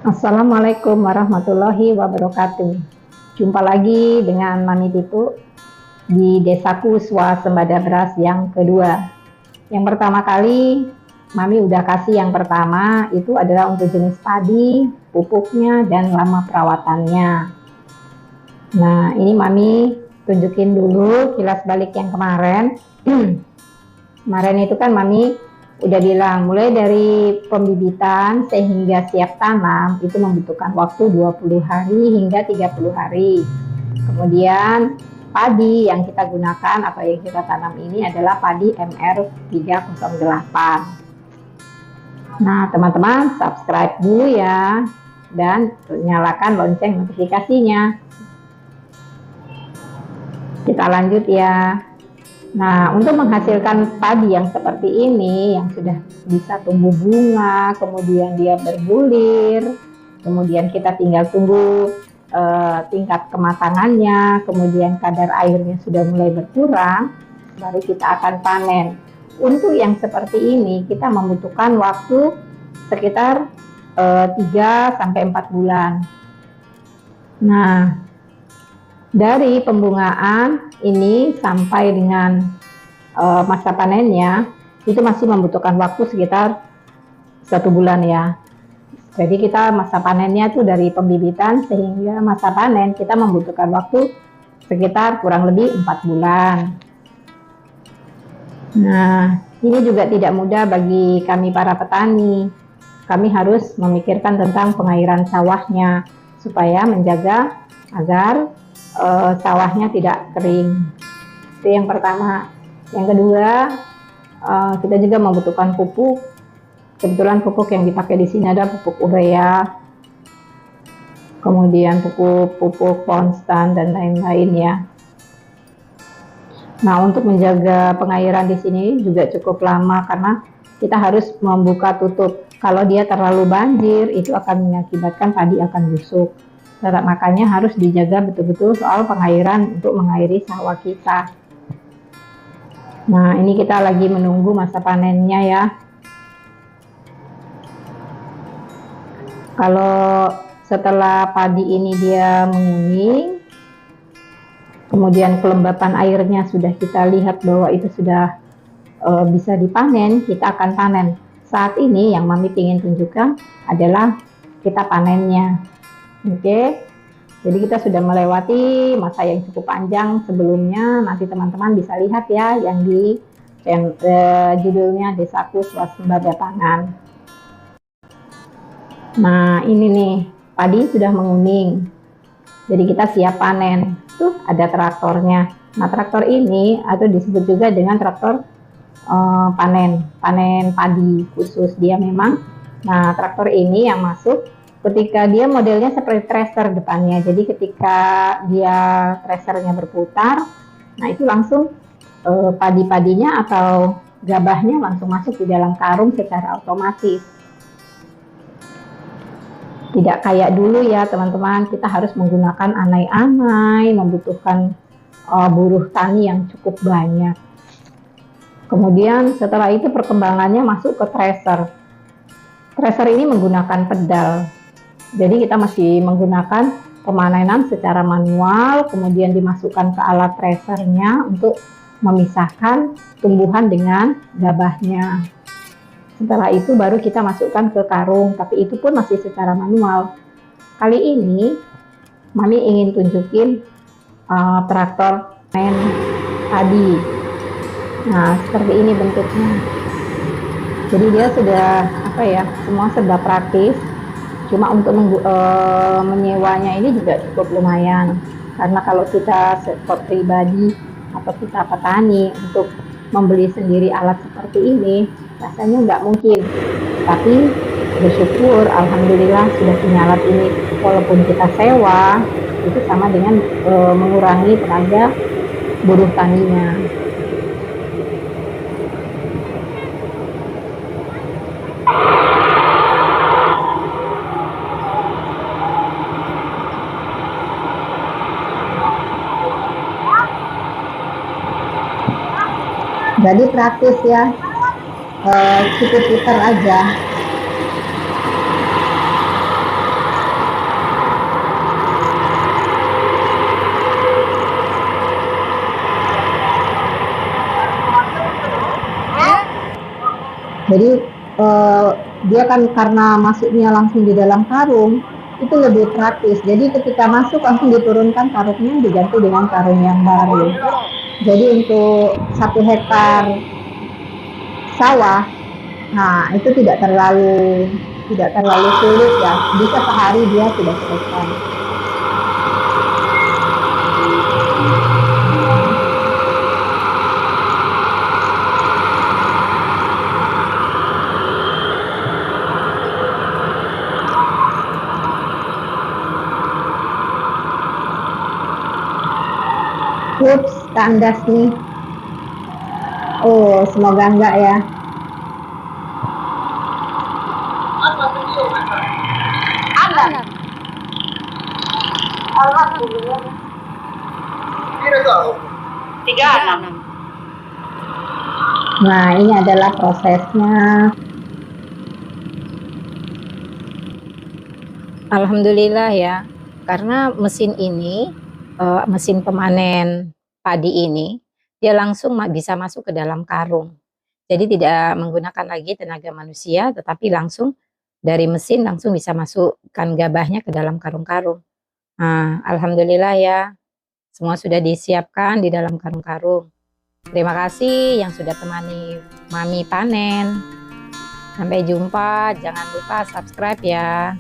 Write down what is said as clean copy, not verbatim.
Assalamualaikum warahmatullahi wabarakatuh. Jumpa lagi dengan Mami Titu di Desaku Swasembada Beras yang kedua. Yang pertama kali Mami udah kasih yang pertama itu adalah untuk jenis padi, pupuknya, dan lama perawatannya. Nah, ini Mami tunjukin dulu kilas balik yang kemarin. Kemarin itu kan Mami udah bilang mulai dari pembibitan sehingga siap tanam itu membutuhkan waktu 20 hari hingga 30 hari. Kemudian padi yang kita gunakan atau yang kita tanam ini adalah padi MR308. Nah, teman-teman subscribe dulu ya dan nyalakan lonceng notifikasinya. Kita lanjut ya. Nah, untuk menghasilkan padi yang seperti ini, yang sudah bisa tumbuh bunga, kemudian dia berbulir, kemudian kita tinggal tunggu tingkat kematangannya, kemudian kadar airnya sudah mulai berkurang, baru kita akan panen. Untuk yang seperti ini, kita membutuhkan waktu sekitar 3-4 bulan. Nah, dari pembungaan ini sampai dengan masa panennya itu masih membutuhkan waktu sekitar 1 bulan ya. Jadi kita masa panennya itu dari pembibitan sehingga masa panen kita membutuhkan waktu sekitar kurang lebih 4 bulan. Nah, ini juga tidak mudah bagi kami para petani. Kami harus memikirkan tentang pengairan sawahnya supaya menjaga agar sawahnya tidak kering. Itu yang pertama. Yang kedua, kita juga membutuhkan pupuk. Kebetulan pupuk yang dipakai di sini ada pupuk urea, kemudian pupuk konstan dan lain-lain ya. Nah, untuk menjaga pengairan di sini juga cukup lama karena kita harus membuka tutup. Kalau dia terlalu banjir, itu akan mengakibatkan padi akan busuk. Makanya harus dijaga betul-betul soal pengairan untuk mengairi sawah kita. Nah, ini kita lagi menunggu masa panennya ya. Kalau setelah padi ini dia menguning, kemudian kelembapan airnya sudah kita lihat bahwa itu sudah bisa dipanen, kita akan panen. Saat ini yang Mami ingin tunjukkan adalah kita panennya. Oke, jadi kita sudah melewati masa yang cukup panjang sebelumnya. Nanti teman-teman bisa lihat ya yang di judulnya Desaku Swasembada Pangan. Nah, ini nih padi sudah menguning, jadi kita siap panen. Tuh ada traktornya. Nah, traktor ini atau disebut juga dengan traktor panen padi khusus dia memang. Nah, traktor ini yang masuk ketika dia modelnya seperti thresher depannya. Jadi ketika dia threshernya berputar, nah itu langsung padi-padinya atau gabahnya langsung masuk di dalam karung secara otomatis. Tidak kayak dulu ya teman-teman, kita harus menggunakan anai-anai, membutuhkan buruh tani yang cukup banyak. Kemudian setelah itu perkembangannya masuk ke thresher. Thresher ini menggunakan pedal. Jadi kita masih menggunakan pemanenan secara manual, kemudian dimasukkan ke alat threshernya untuk memisahkan tumbuhan dengan gabahnya. Setelah itu baru kita masukkan ke karung, tapi itu pun masih secara manual. Kali ini Mami ingin tunjukin traktor panen padi. Nah, seperti ini bentuknya. Jadi dia sudah semua serba praktis. Cuma untuk menyewanya ini juga cukup lumayan. Karena kalau kita sektor pribadi atau kita petani untuk membeli sendiri alat seperti ini, rasanya nggak mungkin. Tapi bersyukur, alhamdulillah sudah punya alat ini. Walaupun kita sewa, itu sama dengan mengurangi tenaga buruh taninya. Jadi praktis ya, cukup putar aja. Jadi dia kan karena masuknya langsung di dalam karung, itu lebih praktis. Jadi ketika masuk langsung diturunkan karungnya, diganti dengan karung yang baru. Jadi untuk 1 hektar sawah, nah itu tidak terlalu sulit ya. Bisa sehari dia sudah selesai. Ups, kandas nih. Oh, semoga enggak ya. Anak. Alhamdulillah. 36. Nah, ini adalah prosesnya. Alhamdulillah ya, karena mesin ini, mesin pemanen padi ini, dia langsung bisa masuk ke dalam karung. Jadi tidak menggunakan lagi tenaga manusia, tetapi langsung dari mesin langsung bisa masukkan gabahnya ke dalam karung-karung. Nah, alhamdulillah ya, semua sudah disiapkan di dalam karung-karung. Terima kasih yang sudah temani Mami panen. Sampai jumpa, jangan lupa subscribe ya.